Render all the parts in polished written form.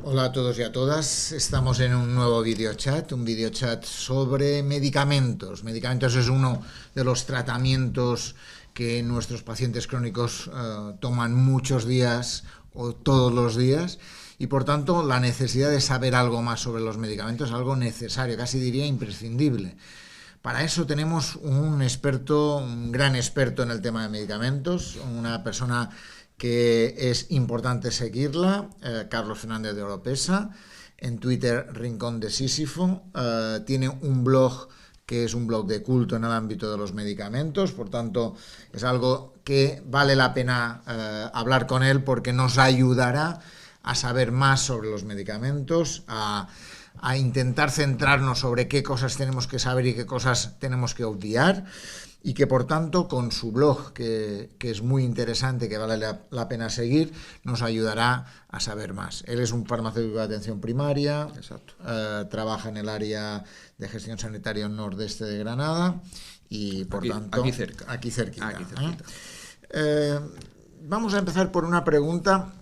Hola a todos y a todas. Estamos en un nuevo videochat sobre medicamentos. Medicamentos es uno de los tratamientos que nuestros pacientes crónicos toman muchos días o todos los días y por tanto la necesidad de saber algo más sobre los medicamentos es algo necesario, casi diría imprescindible. Para eso tenemos un experto, un gran experto en el tema de medicamentos, una persona que es importante seguirla, Carlos Fernández de Oropesa, en Twitter Rincón de Sísifo, tiene un blog que es un blog de culto en el ámbito de los medicamentos, por tanto es algo que vale la pena hablar con él porque nos ayudará a saber más sobre los medicamentos, a intentar centrarnos sobre qué cosas tenemos que saber y qué cosas tenemos que obviar y que por tanto con su blog, que es muy interesante, que vale la pena seguir, nos ayudará a saber más. Él es un farmacéutico de atención primaria, trabaja en el área de gestión sanitaria nordeste de Granada y por tanto... Aquí cerca. Aquí cerquita. Vamos a empezar por una pregunta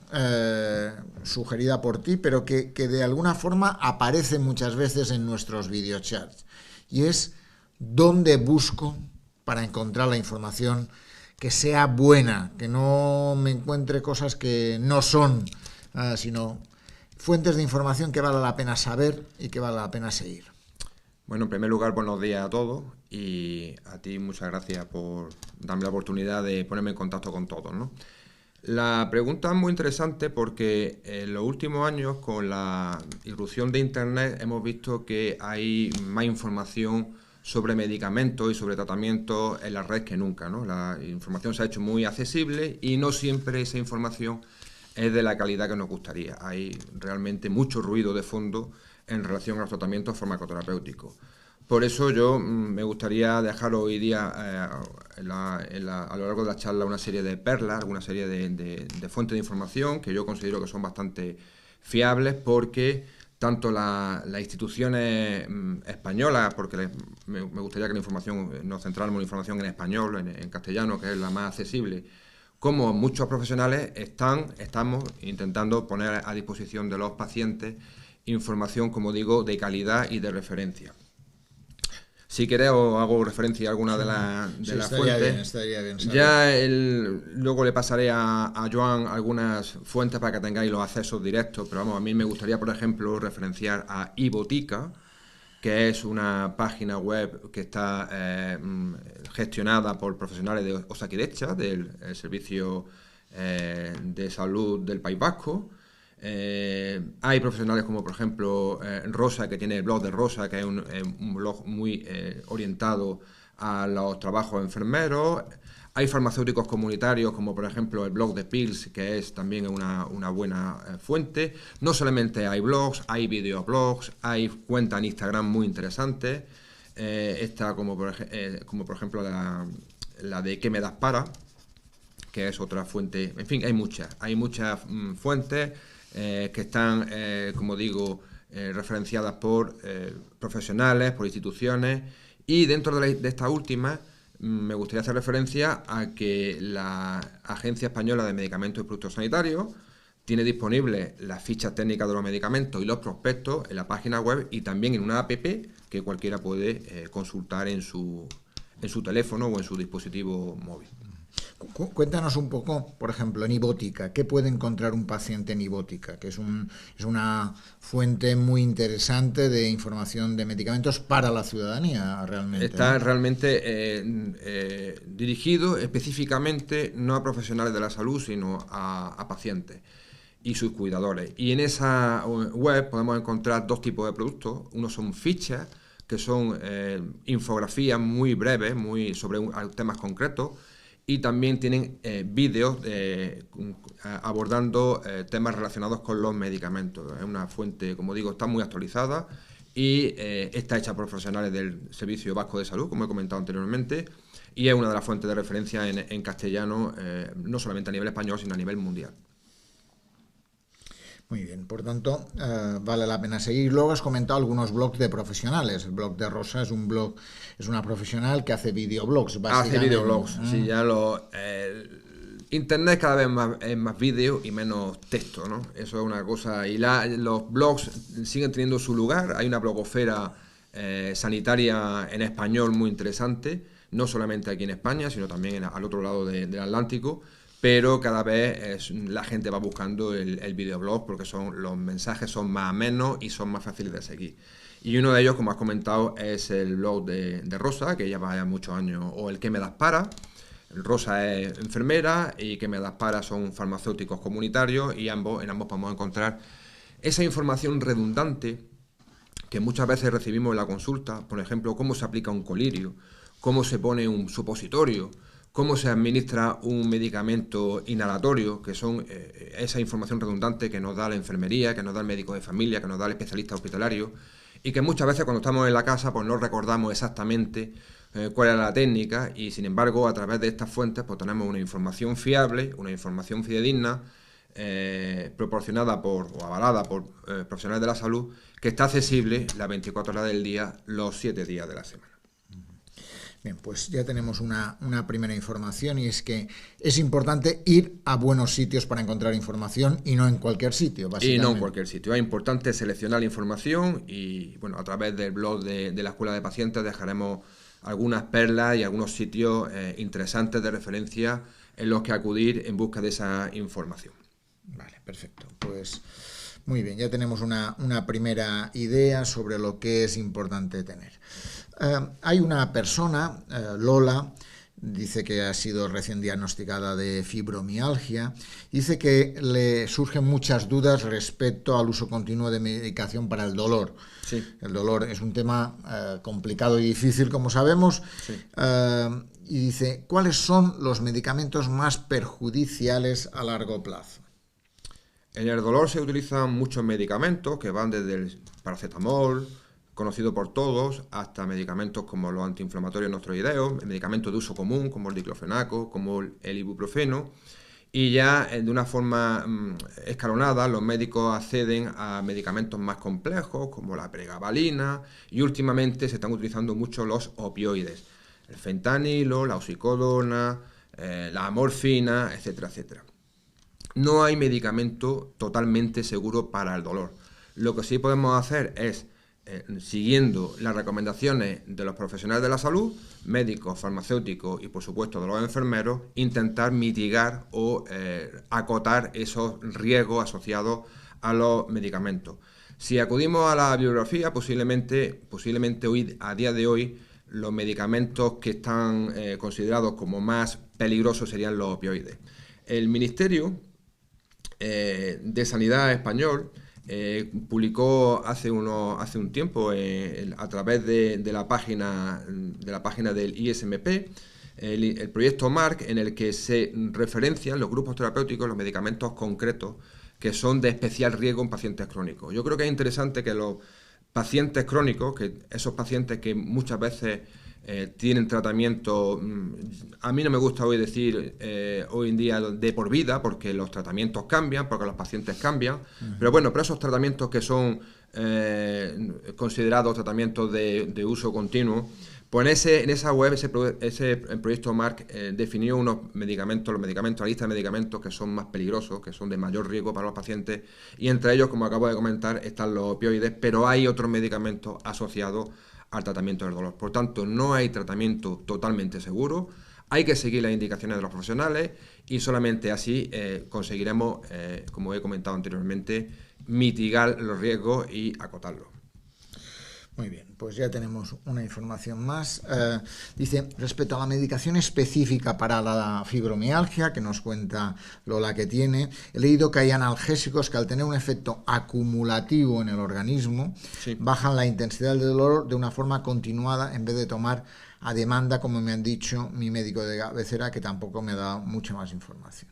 sugerida por ti, pero que de alguna forma aparece muchas veces en nuestros videochats. Y es, ¿dónde busco para encontrar la información que sea buena? Que no me encuentre cosas que no son, sino fuentes de información que vale la pena saber y que vale la pena seguir. Bueno, en primer lugar, buenos días a todos y a ti muchas gracias por darme la oportunidad de ponerme en contacto con todos, ¿no? La pregunta es muy interesante porque en los últimos años, con la irrupción de Internet, hemos visto que hay más información sobre medicamentos y sobre tratamientos en la red que nunca, ¿no? La información se ha hecho muy accesible y no siempre esa información es de la calidad que nos gustaría. Hay realmente mucho ruido de fondo en relación a los tratamientos farmacoterapéuticos. Por eso yo me gustaría dejar hoy día a lo largo de la charla una serie de perlas, una serie de fuentes de información que yo considero que son bastante fiables porque tanto las instituciones españolas, porque me gustaría que nos centráramos en la información en español, en castellano, que es la más accesible, como muchos profesionales estamos intentando poner a disposición de los pacientes información, como digo, de calidad y de referencia. Si queréis os hago referencia a alguna de las fuentes. Estaría bien Luego le pasaré a Joan algunas fuentes para que tengáis los accesos directos, pero vamos, a mí me gustaría, por ejemplo, referenciar a iBotica, que es una página web que está gestionada por profesionales de Osakidetza, del Servicio de Salud del País Vasco. Hay profesionales como por ejemplo Rosa, que tiene el blog de Rosa, que es un blog muy orientado a los trabajos enfermeros. Hay farmacéuticos comunitarios como por ejemplo el blog de Pills, que es también una buena fuente. No solamente hay blogs, hay videoblogs, hay cuentas en Instagram muy interesantes. Está como por ejemplo la de ¿Qué me das para?, que es otra fuente. En fin, hay muchas fuentes que están, como digo, referenciadas por profesionales, por instituciones, y dentro de esta última me gustaría hacer referencia a que la Agencia Española de Medicamentos y Productos Sanitarios tiene disponibles las fichas técnicas de los medicamentos y los prospectos en la página web y también en una app que cualquiera puede consultar en su teléfono o en su dispositivo móvil. Cuéntanos un poco, por ejemplo, en iBotica, ¿qué puede encontrar un paciente en iBotica? Que es una fuente muy interesante de información de medicamentos para la ciudadanía, realmente. Está realmente dirigido específicamente no a profesionales de la salud, sino a pacientes y sus cuidadores. Y en esa web podemos encontrar dos tipos de productos. Uno son fichas, que son infografías muy breves, sobre temas concretos, y también tienen vídeos abordando temas relacionados con los medicamentos. Es una fuente, como digo, está muy actualizada y está hecha por profesionales del Servicio Vasco de Salud, como he comentado anteriormente, y es una de las fuentes de referencia en castellano, no solamente a nivel español, sino a nivel mundial. Muy bien, por tanto, vale la pena seguir. Luego has comentado algunos blogs de profesionales. El blog de Rosa es una profesional que hace videoblogs, básicamente. Hace videoblogs, sí, ya Internet cada vez es más vídeo y menos texto, ¿no? Eso es una cosa. Y los blogs siguen teniendo su lugar. Hay una blogosfera sanitaria en español muy interesante, no solamente aquí en España, sino también al otro lado del Atlántico. Pero cada vez la gente va buscando el videoblog porque los mensajes son más amenos y son más fáciles de seguir. Y uno de ellos, como has comentado, es el blog de Rosa, que lleva ya muchos años, o el ¿Qué me das para? Rosa es enfermera y ¿Qué me das para? Son farmacéuticos comunitarios, y en ambos podemos encontrar esa información redundante que muchas veces recibimos en la consulta. Por ejemplo, cómo se aplica un colirio, cómo se pone un supositorio, cómo se administra un medicamento inhalatorio, que son esa información redundante que nos da la enfermería, que nos da el médico de familia, que nos da el especialista hospitalario, y que muchas veces cuando estamos en la casa pues no recordamos exactamente cuál era la técnica, y sin embargo a través de estas fuentes pues tenemos una información fiable, una información fidedigna, proporcionada o avalada por profesionales de la salud, que está accesible las 24 horas del día, los 7 días de la semana. Bien, pues ya tenemos una primera información, y es que es importante ir a buenos sitios para encontrar información y no en cualquier sitio, básicamente. Y no en cualquier sitio. Es importante seleccionar la información y, bueno, a través del blog de la Escuela de Pacientes dejaremos algunas perlas y algunos sitios interesantes de referencia en los que acudir en busca de esa información. Vale, perfecto. Pues muy bien, ya tenemos una primera idea sobre lo que es importante tener. Hay una persona, Lola, dice que ha sido recién diagnosticada de fibromialgia, dice que le surgen muchas dudas respecto al uso continuo de medicación para el dolor. Sí. El dolor es un tema complicado y difícil, como sabemos. Sí. Y dice, ¿cuáles son los medicamentos más perjudiciales a largo plazo? En el dolor se utilizan muchos medicamentos que van desde el paracetamol, conocido por todos, hasta medicamentos como los antiinflamatorios no esteroideos, medicamentos de uso común como el diclofenaco, como el ibuprofeno, y ya de una forma escalonada los médicos acceden a medicamentos más complejos como la pregabalina, y últimamente se están utilizando mucho los opioides, el fentanilo, la oxicodona, la morfina, etcétera, etcétera. No hay medicamento totalmente seguro para el dolor. Lo que sí podemos hacer es, siguiendo las recomendaciones de los profesionales de la salud, médicos, farmacéuticos y por supuesto de los enfermeros, intentar mitigar o acotar esos riesgos asociados a los medicamentos. Si acudimos a la bibliografía, posiblemente hoy, a día de hoy, los medicamentos que están considerados como más peligrosos serían los opioides. El Ministerio de Sanidad español publicó hace un tiempo a través de la página del ISMP el proyecto MARC, en el que se referencian los grupos terapéuticos, los medicamentos concretos que son de especial riesgo en pacientes crónicos. Yo creo que es interesante que los pacientes crónicos, que esos pacientes que muchas veces tienen tratamiento, a mí no me gusta hoy decir hoy en día de por vida, porque los tratamientos cambian, porque los pacientes cambian, pero bueno, pero esos tratamientos que son considerados tratamientos de uso continuo, pues en esa web, el proyecto MARC definió los medicamentos, la lista de medicamentos que son más peligrosos, que son de mayor riesgo para los pacientes, y entre ellos, como acabo de comentar, están los opioides, pero hay otros medicamentos asociados al tratamiento del dolor. Por tanto, no hay tratamiento totalmente seguro, hay que seguir las indicaciones de los profesionales y solamente así conseguiremos, como he comentado anteriormente, mitigar los riesgos y acotarlos. Muy bien, pues ya tenemos una información más. Dice, respecto a la medicación específica para la fibromialgia, que nos cuenta Lola que tiene, he leído que hay analgésicos que al tener un efecto acumulativo en el organismo, sí, bajan la intensidad del dolor de una forma continuada en vez de tomar a demanda, como me han dicho mi médico de cabecera, que tampoco me ha dado mucha más información.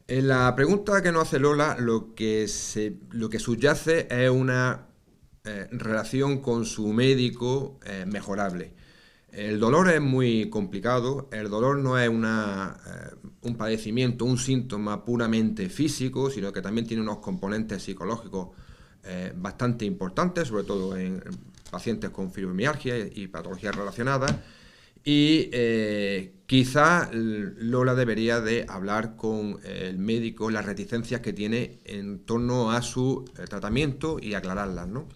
En la pregunta que nos hace Lola, lo que subyace es una relación con su médico mejorable. El dolor es muy complicado, el dolor no es un padecimiento, un síntoma puramente físico, sino que también tiene unos componentes psicológicos bastante importantes, sobre todo en pacientes con fibromialgia y patologías relacionadas. y quizá Lola debería de hablar con el médico las reticencias que tiene en torno a su tratamiento y aclararlas, ¿no?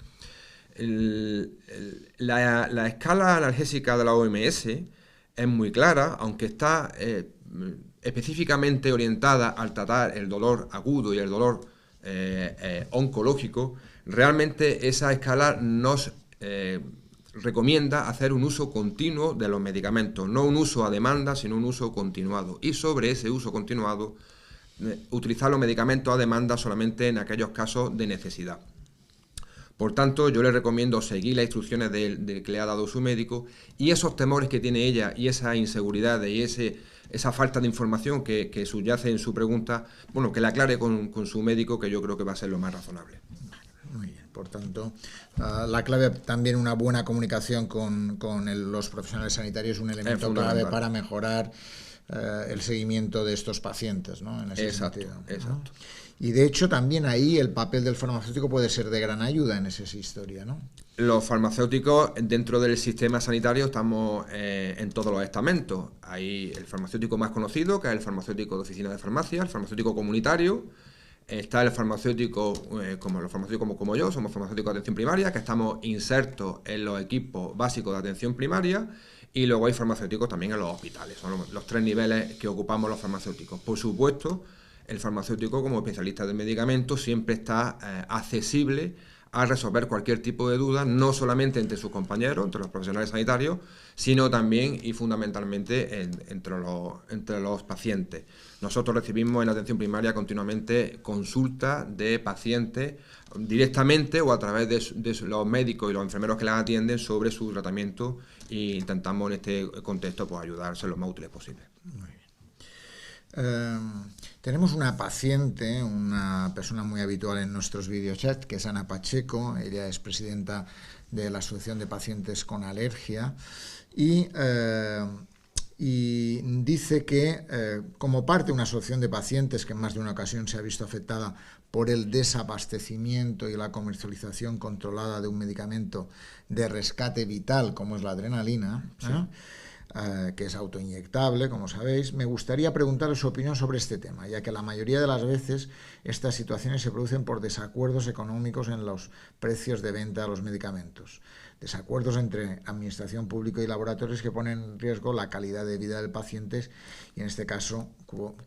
La escala analgésica de la OMS es muy clara, aunque está específicamente orientada al tratar el dolor agudo y el dolor oncológico. Realmente esa escala nos recomienda hacer un uso continuo de los medicamentos, no un uso a demanda, sino un uso continuado. Y sobre ese uso continuado, utilizar los medicamentos a demanda solamente en aquellos casos de necesidad. Por tanto, yo le recomiendo seguir las instrucciones que le ha dado su médico, y esos temores que tiene ella y esa inseguridad y esa falta de información que subyace en su pregunta, bueno, que la aclare con su médico, que yo creo que va a ser lo más razonable. Muy bien. Por tanto, la clave también una buena comunicación con los profesionales sanitarios es un elemento clave para mejorar el seguimiento de estos pacientes, ¿no? En ese sentido, ¿no? Exacto. Y de hecho también ahí el papel del farmacéutico puede ser de gran ayuda en esa historia, ¿no? Los farmacéuticos dentro del sistema sanitario estamos en todos los estamentos. Hay el farmacéutico más conocido, que es el farmacéutico de oficina de farmacia, el farmacéutico comunitario. Está el farmacéutico, como los farmacéuticos como yo, somos farmacéuticos de atención primaria, que estamos insertos en los equipos básicos de atención primaria, y luego hay farmacéuticos también en los hospitales. Son los tres niveles que ocupamos los farmacéuticos. Por supuesto, el farmacéutico como especialista del medicamento siempre está accesible a resolver cualquier tipo de duda, no solamente entre sus compañeros, entre los profesionales sanitarios, sino también y fundamentalmente entre los pacientes. Nosotros recibimos en la atención primaria continuamente consultas de pacientes directamente o a través de los médicos y los enfermeros que las atienden sobre su tratamiento, e intentamos en este contexto pues ayudarse lo más útiles posible. Muy bien. Tenemos una paciente, una persona muy habitual en nuestros videochats, que es Ana Pacheco. Ella es presidenta de la Asociación de Pacientes con Alergia y dice que como parte de una asociación de pacientes que en más de una ocasión se ha visto afectada por el desabastecimiento y la comercialización controlada de un medicamento de rescate vital como es la adrenalina, sí, que es autoinyectable, como sabéis, me gustaría preguntarle su opinión sobre este tema, ya que la mayoría de las veces estas situaciones se producen por desacuerdos económicos en los precios de venta de los medicamentos. Desacuerdos entre administración pública y laboratorios que ponen en riesgo la calidad de vida del paciente, y en este caso,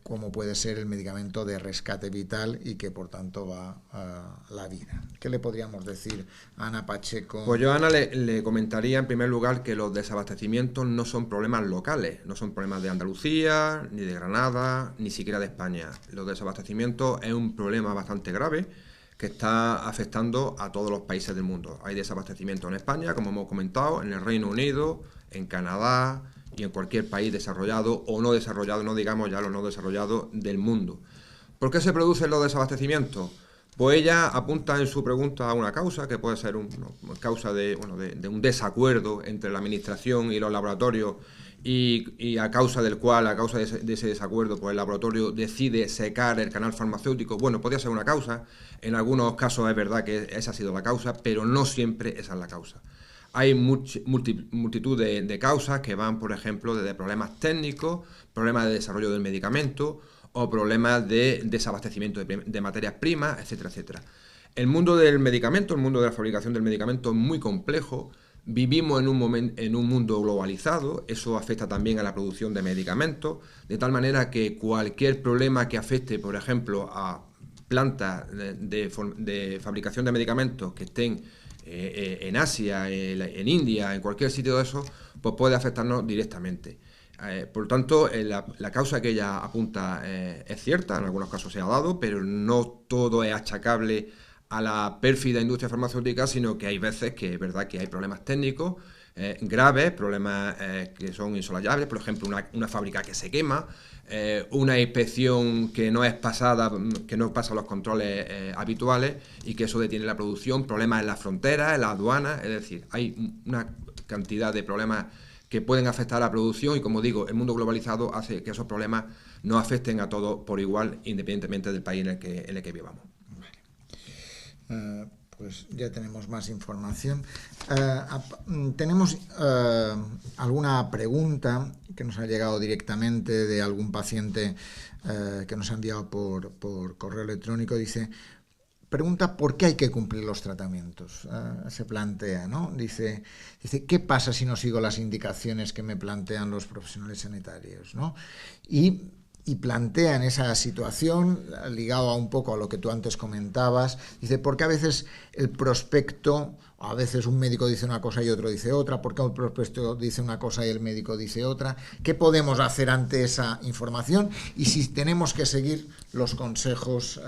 como puede ser el medicamento de rescate vital y que por tanto va a la vida. ¿Qué le podríamos decir a Ana Pacheco? Pues yo a Ana le comentaría en primer lugar que los desabastecimientos no son problemas locales, no son problemas de Andalucía, ni de Granada, ni siquiera de España. Los desabastecimientos es un problema bastante grave que está afectando a todos los países del mundo. Hay desabastecimiento en España, como hemos comentado, en el Reino Unido, en Canadá y en cualquier país desarrollado o no desarrollado, no digamos ya los no desarrollados del mundo. ¿Por qué se producen los desabastecimientos? Pues ella apunta en su pregunta a una causa, que puede ser una causa de un desacuerdo entre la administración y los laboratorios, y a causa del cual, a causa de ese desacuerdo, pues el laboratorio decide secar el canal farmacéutico. Bueno, podría ser una causa, en algunos casos es verdad que esa ha sido la causa, pero no siempre esa es la causa. Hay multitud de causas que van, por ejemplo, desde problemas técnicos, problemas de desarrollo del medicamento o problemas de desabastecimiento de materias primas, etcétera, etcétera. El mundo del medicamento, el mundo de la fabricación del medicamento es muy complejo. Vivimos en un mundo globalizado, eso afecta también a la producción de medicamentos, de tal manera que cualquier problema que afecte, por ejemplo, a plantas de fabricación de medicamentos que estén en Asia, en India, en cualquier sitio de eso, pues puede afectarnos directamente. Por tanto, la causa que ella apunta es cierta, en algunos casos se ha dado, pero no todo es achacable a la pérfida industria farmacéutica, sino que hay veces que es verdad que hay problemas técnicos graves, problemas que son insosulayables, por ejemplo, una fábrica que se quema, una inspección que no es pasada, que no pasa los controles habituales y que eso detiene la producción, problemas en las fronteras, en las aduanas, es decir, hay una cantidad de problemas que pueden afectar a la producción y, como digo, el mundo globalizado hace que esos problemas no afecten a todos por igual, independientemente del país en el que vivamos. Pues ya tenemos más información. Tenemos alguna pregunta que nos ha llegado directamente de algún paciente que nos ha enviado por correo electrónico. Pregunta por qué hay que cumplir los tratamientos. Se plantea, ¿no? Dice, ¿qué pasa si no sigo las indicaciones que me plantean los profesionales sanitarios, ¿no? Y plantean esa situación, ligado a un poco a lo que tú antes comentabas, dice, porque a veces el prospecto, a veces un médico dice una cosa y otro dice otra, porque el prospecto dice una cosa y el médico dice otra, ¿qué podemos hacer ante esa información? Y si tenemos que seguir los consejos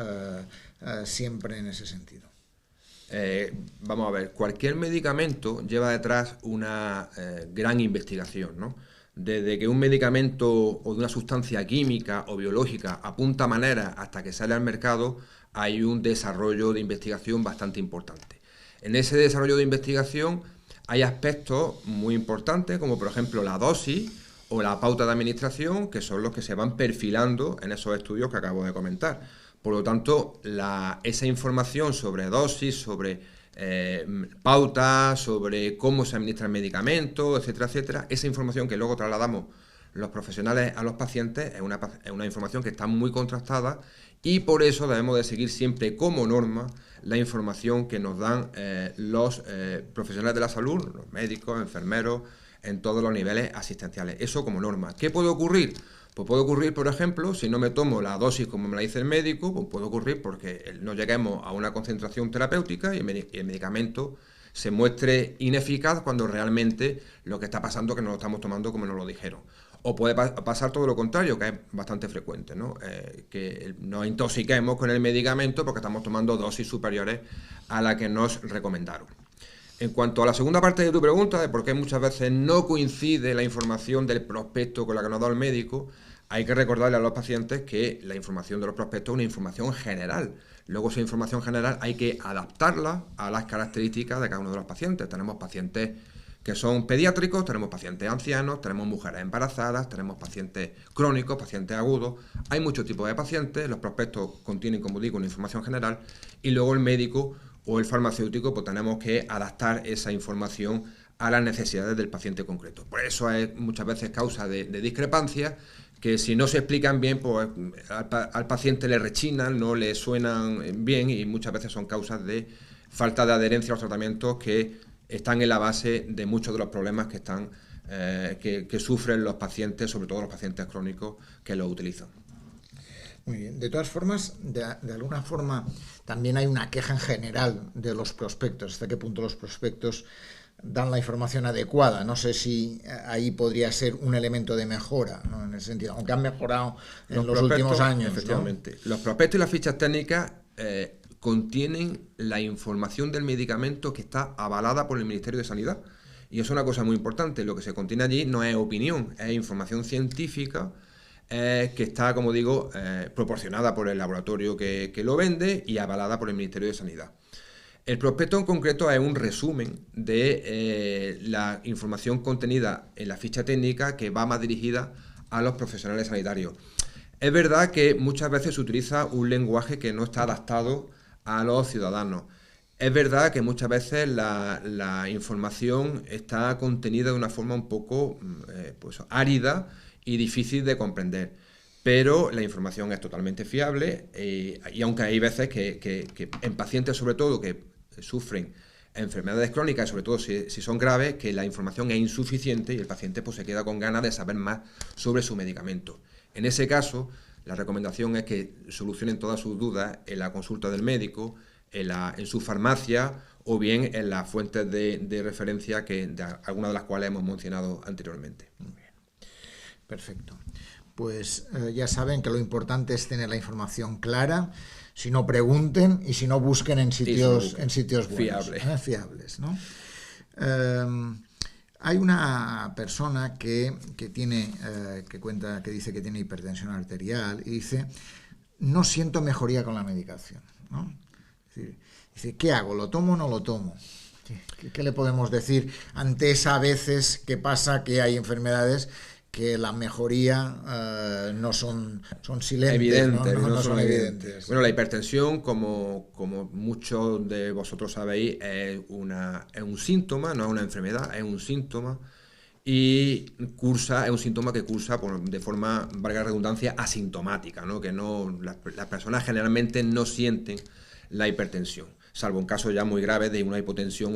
siempre en ese sentido. Vamos a ver, cualquier medicamento lleva detrás una gran investigación, ¿no? Desde que un medicamento o de una sustancia química o biológica apunta manera hasta que sale al mercado, hay un desarrollo de investigación bastante importante. En ese desarrollo de investigación hay aspectos muy importantes, como por ejemplo la dosis o la pauta de administración, que son los que se van perfilando en esos estudios que acabo de comentar. Por lo tanto, esa información sobre dosis, sobre pautas, sobre cómo se administra el medicamento, etcétera, etcétera, esa información que luego trasladamos los profesionales a los pacientes es una información que está muy contrastada y por eso debemos de seguir siempre como norma la información que nos dan los profesionales de la salud, los médicos, enfermeros, en todos los niveles asistenciales. Eso como norma. ¿Qué puede ocurrir? Pues puede ocurrir, por ejemplo, si no me tomo la dosis como me la dice el médico, pues puede ocurrir porque no lleguemos a una concentración terapéutica y el medicamento se muestre ineficaz cuando realmente lo que está pasando es que no lo estamos tomando como nos lo dijeron. O puede pasar todo lo contrario, que es bastante frecuente, ¿no? Que nos intoxiquemos con el medicamento porque estamos tomando dosis superiores a la que nos recomendaron. En cuanto a la segunda parte de tu pregunta, de por qué muchas veces no coincide la información del prospecto con la que nos da el médico, hay que recordarle a los pacientes que la información de los prospectos es una información general. Luego esa información general hay que adaptarla a las características de cada uno de los pacientes. Tenemos pacientes que son pediátricos, tenemos pacientes ancianos, tenemos mujeres embarazadas, tenemos pacientes crónicos, pacientes agudos. Hay muchos tipos de pacientes, los prospectos contienen, como digo, una información general y luego el médico o el farmacéutico, pues tenemos que adaptar esa información a las necesidades del paciente concreto. Por eso es muchas veces causa de discrepancia, que si no se explican bien, pues al paciente le rechinan, no le suenan bien y muchas veces son causas de falta de adherencia a los tratamientos que están en la base de muchos de los problemas que están que sufren los pacientes, sobre todo los pacientes crónicos que lo utilizan. Muy bien. De todas formas, de alguna forma, también hay una queja en general de los prospectos. ¿Hasta qué punto los prospectos dan la información adecuada? No sé si ahí podría ser un elemento de mejora, ¿no? En ese sentido, aunque han mejorado en los últimos años. Efectivamente. ¿No? Los prospectos y las fichas técnicas contienen la información del medicamento que está avalada por el Ministerio de Sanidad. Y es una cosa muy importante. Lo que se contiene allí no es opinión, es información científica que está, como digo, proporcionada por el laboratorio que lo vende y avalada por el Ministerio de Sanidad. El prospecto en concreto es un resumen de la información contenida en la ficha técnica que va más dirigida a los profesionales sanitarios. Es verdad que muchas veces se utiliza un lenguaje que no está adaptado a los ciudadanos. Es verdad que muchas veces la información está contenida de una forma un poco pues árida y difícil de comprender, pero la información es totalmente fiable y aunque hay veces que en pacientes sobre todo que sufren enfermedades crónicas, sobre todo si son graves, que la información es insuficiente y el paciente pues se queda con ganas de saber más sobre su medicamento. En ese caso, la recomendación es que solucionen todas sus dudas en la consulta del médico, en su farmacia o bien en las fuentes de referencia algunas de las cuales hemos mencionado anteriormente. Muy bien. Perfecto. Pues ya saben que lo importante es tener la información clara. Si no, pregunten y si no, busquen en sitios buenos, fiables, ¿no? Hay una persona que dice que tiene hipertensión arterial y dice, no siento mejoría con la medicación, ¿no? Dice, ¿qué hago? ¿Lo tomo o no lo tomo? ¿Qué le podemos decir ante esa veces que pasa que hay enfermedades que la mejoría no son silentes, evidentes, no no son son evidentes. Bueno, la hipertensión, como muchos de vosotros sabéis, es un síntoma, no es una enfermedad, es un síntoma. Y es un síntoma que cursa de forma, valga la redundancia, asintomática, ¿no? Que las personas generalmente no sienten la hipertensión, salvo en casos ya muy graves de una hipertensión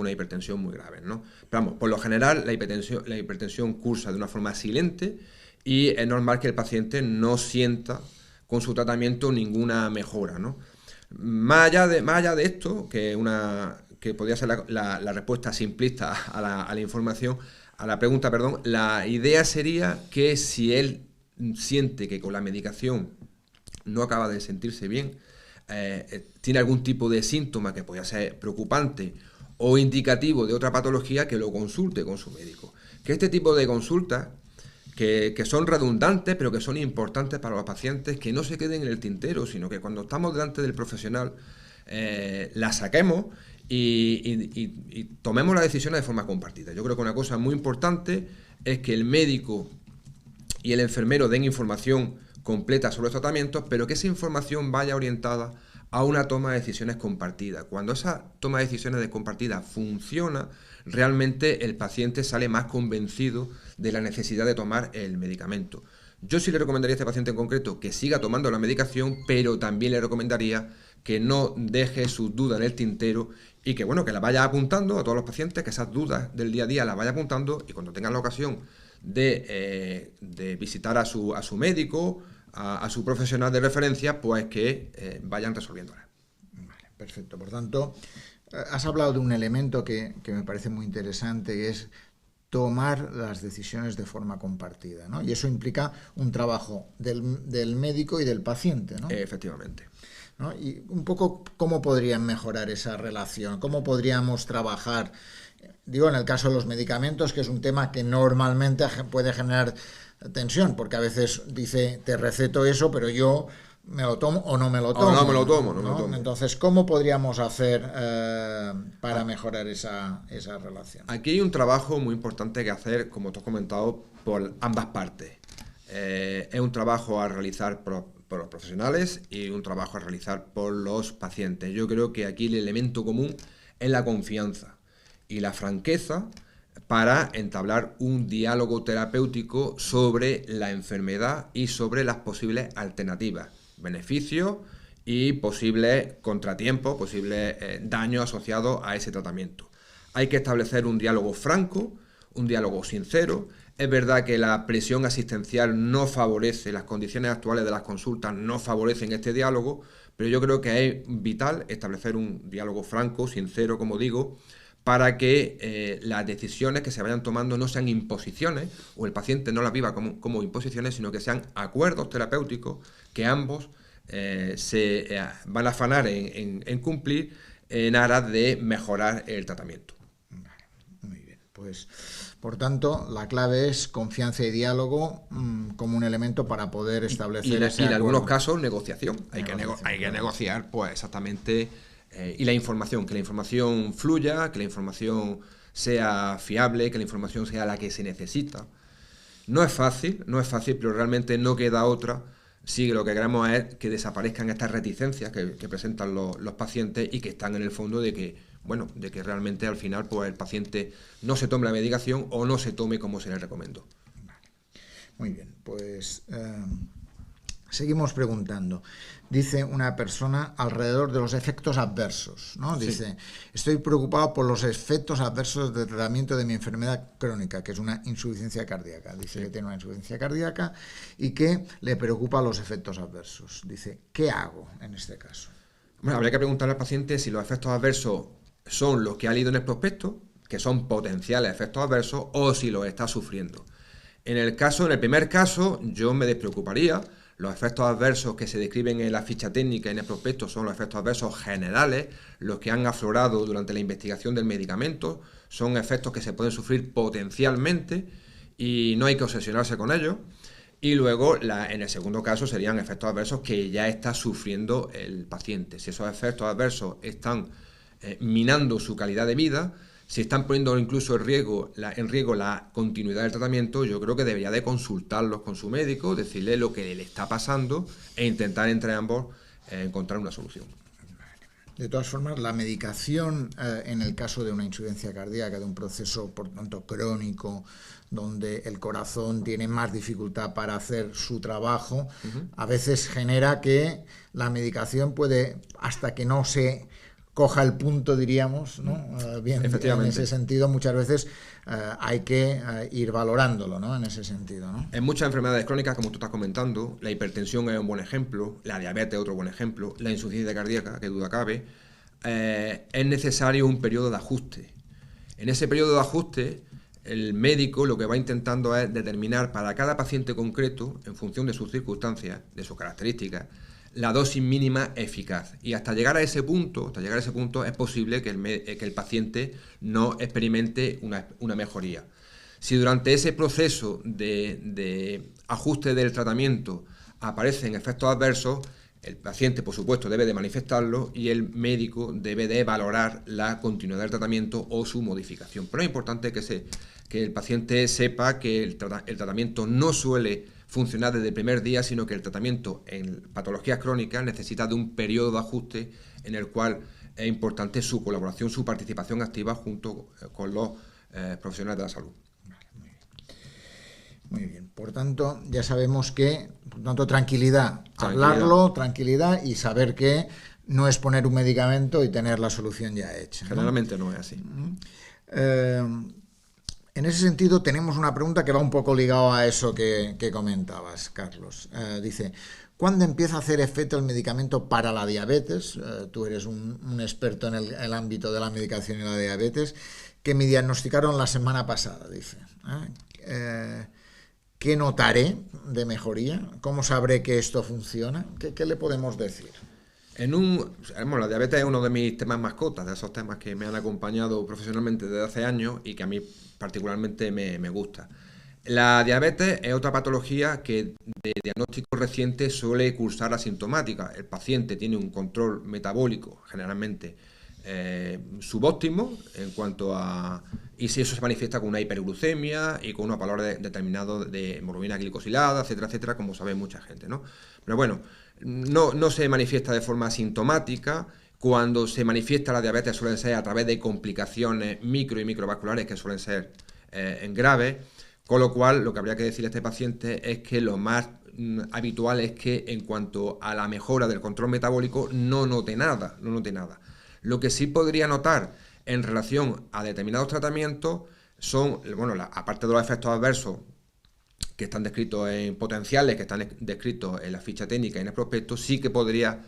muy grave, ¿no? Pero vamos, por lo general la hipertensión cursa de una forma silente y es normal que el paciente no sienta con su tratamiento ninguna mejora, ¿no? Más allá de esto, que podría ser la respuesta simplista a la información, a la pregunta, perdón, la idea sería que si él siente que con la medicación no acaba de sentirse bien, tiene algún tipo de síntoma que podría ser preocupante o indicativo de otra patología, que lo consulte con su médico. Que este tipo de consultas, que son redundantes, pero que son importantes para los pacientes, que no se queden en el tintero, sino que cuando estamos delante del profesional, las saquemos y tomemos las decisiones de forma compartida. Yo creo que una cosa muy importante es que el médico y el enfermero den información completa sobre los tratamientos, pero que esa información vaya orientada a una toma de decisiones compartida. Cuando esa toma de decisiones compartida funciona, realmente el paciente sale más convencido de la necesidad de tomar el medicamento. Yo sí le recomendaría a este paciente en concreto que siga tomando la medicación, pero también le recomendaría que no deje sus dudas en el tintero y que, bueno, que las vaya apuntando a todos los pacientes, que esas dudas del día a día las vaya apuntando, y cuando tengan la ocasión de visitar a su médico, a su profesional de referencia, pues que vayan resolviéndolas. Vale, perfecto. Por tanto, has hablado de un elemento que me parece muy interesante, que es tomar las decisiones de forma compartida, ¿no? Y eso implica un trabajo del médico y del paciente, ¿no? Efectivamente. ¿No? Y un poco cómo podrían mejorar esa relación, cómo podríamos trabajar, digo, en el caso de los medicamentos, que es un tema que normalmente puede generar tensión, porque a veces dice, te receto eso, pero yo me lo tomo o no me lo tomo. O no me lo tomo, no me lo tomo. Entonces, ¿cómo podríamos hacer para mejorar esa relación? Aquí hay un trabajo muy importante que hacer, como tú has comentado, por ambas partes. Es un trabajo a realizar por los profesionales y un trabajo a realizar por los pacientes. Yo creo que aquí el elemento común es la confianza y la franqueza para entablar un diálogo terapéutico sobre la enfermedad y sobre las posibles alternativas, beneficios y posibles contratiempos, posibles daños asociados a ese tratamiento. Hay que establecer un diálogo franco, un diálogo sincero. Es verdad que la presión asistencial no favorece, las condiciones actuales de las consultas no favorecen este diálogo, pero yo creo que es vital establecer un diálogo franco, sincero, como digo, para que las decisiones que se vayan tomando no sean imposiciones, o el paciente no las viva como imposiciones, sino que sean acuerdos terapéuticos que ambos se van a afanar en cumplir en aras de mejorar el tratamiento. Muy bien, pues por tanto la clave es confianza y diálogo como un elemento para poder establecer ese y en acuerdo. algunos casos negociación. Hay que negociar pues exactamente, y la información, que la información fluya, que la información sea fiable, que la información sea la que se necesita. No es fácil, pero realmente no queda otra si lo que queremos es que desaparezcan estas reticencias que presentan los pacientes y que están en el fondo de que realmente al final pues el paciente no se tome la medicación o no se tome como se le recomendó. Muy bien, pues seguimos preguntando. Dice una persona alrededor de los efectos adversos, ¿no? Dice, estoy preocupado por los efectos adversos del tratamiento de mi enfermedad crónica, que es una insuficiencia cardíaca. Dice que tiene una insuficiencia cardíaca y que le preocupan los efectos adversos. Dice, ¿qué hago en este caso? Bueno, habría que preguntarle al paciente si los efectos adversos son los que ha leído en el prospecto, que son potenciales efectos adversos, o si los está sufriendo. En el primer caso, yo me despreocuparía. Los efectos adversos que se describen en la ficha técnica y en el prospecto son los efectos adversos generales, los que han aflorado durante la investigación del medicamento, son efectos que se pueden sufrir potencialmente y no hay que obsesionarse con ellos. Y luego, en el segundo caso, serían efectos adversos que ya está sufriendo el paciente. Si esos efectos adversos están minando su calidad de vida, si están poniendo incluso en riesgo la continuidad del tratamiento, yo creo que debería de consultarlos con su médico, decirle lo que le está pasando e intentar entre ambos encontrar una solución. De todas formas, la medicación en el caso de una insuficiencia cardíaca, de un proceso por tanto crónico, donde el corazón tiene más dificultad para hacer su trabajo, a veces genera que la medicación puede, hasta que no se coja el punto, diríamos, ¿no? Bien, en ese sentido, muchas veces hay que ir valorándolo, ¿no? En ese sentido, ¿no? En muchas enfermedades crónicas, como tú estás comentando, la hipertensión es un buen ejemplo, la diabetes es otro buen ejemplo, la insuficiencia cardíaca, que duda cabe, es necesario un periodo de ajuste. En ese periodo de ajuste, el médico lo que va intentando es determinar para cada paciente concreto, en función de sus circunstancias, de sus características, la dosis mínima eficaz. Y hasta llegar a ese punto es posible que el paciente no experimente una mejoría. Si durante ese proceso de ajuste del tratamiento aparecen efectos adversos, el paciente, por supuesto, debe de manifestarlo y el médico debe de valorar la continuidad del tratamiento o su modificación. Pero es importante que el paciente sepa que el tratamiento no suele funcionar desde el primer día, sino que el tratamiento en patologías crónicas necesita de un periodo de ajuste en el cual es importante su colaboración, su participación activa junto con los profesionales de la salud. Muy bien. Por tanto, ya sabemos que, por tanto, tranquilidad, hablarlo, tranquilidad y saber que no es poner un medicamento y tener la solución ya hecha, ¿no? Generalmente no es así. En ese sentido, tenemos una pregunta que va un poco ligado a eso que comentabas, Carlos. Dice, ¿cuándo empieza a hacer efecto el medicamento para la diabetes? Tú eres un experto en el ámbito de la medicación y la diabetes, que me diagnosticaron la semana pasada, dice. ¿Qué notaré de mejoría? ¿Cómo sabré que esto funciona? ¿Qué le podemos decir? La diabetes es uno de mis temas mascotas, de esos temas que me han acompañado profesionalmente desde hace años y que a mí particularmente me gusta. La diabetes es otra patología que de diagnóstico reciente suele cursar asintomática. El paciente tiene un control metabólico generalmente subóptimo en cuanto a... Y si eso se manifiesta con una hiperglucemia y con unos valores determinados de hemoglobina glicosilada, etcétera, etcétera, como sabe mucha gente, ¿no? Pero bueno, no se manifiesta de forma asintomática. Cuando se manifiesta la diabetes suelen ser a través de complicaciones micro y microvasculares que suelen ser graves, con lo cual lo que habría que decirle a este paciente es que lo más habitual es que en cuanto a la mejora del control metabólico no note nada. Lo que sí podría notar en relación a determinados tratamientos son, aparte de los efectos adversos que están descritos en potenciales, que están descritos en la ficha técnica y en el prospecto, sí que podría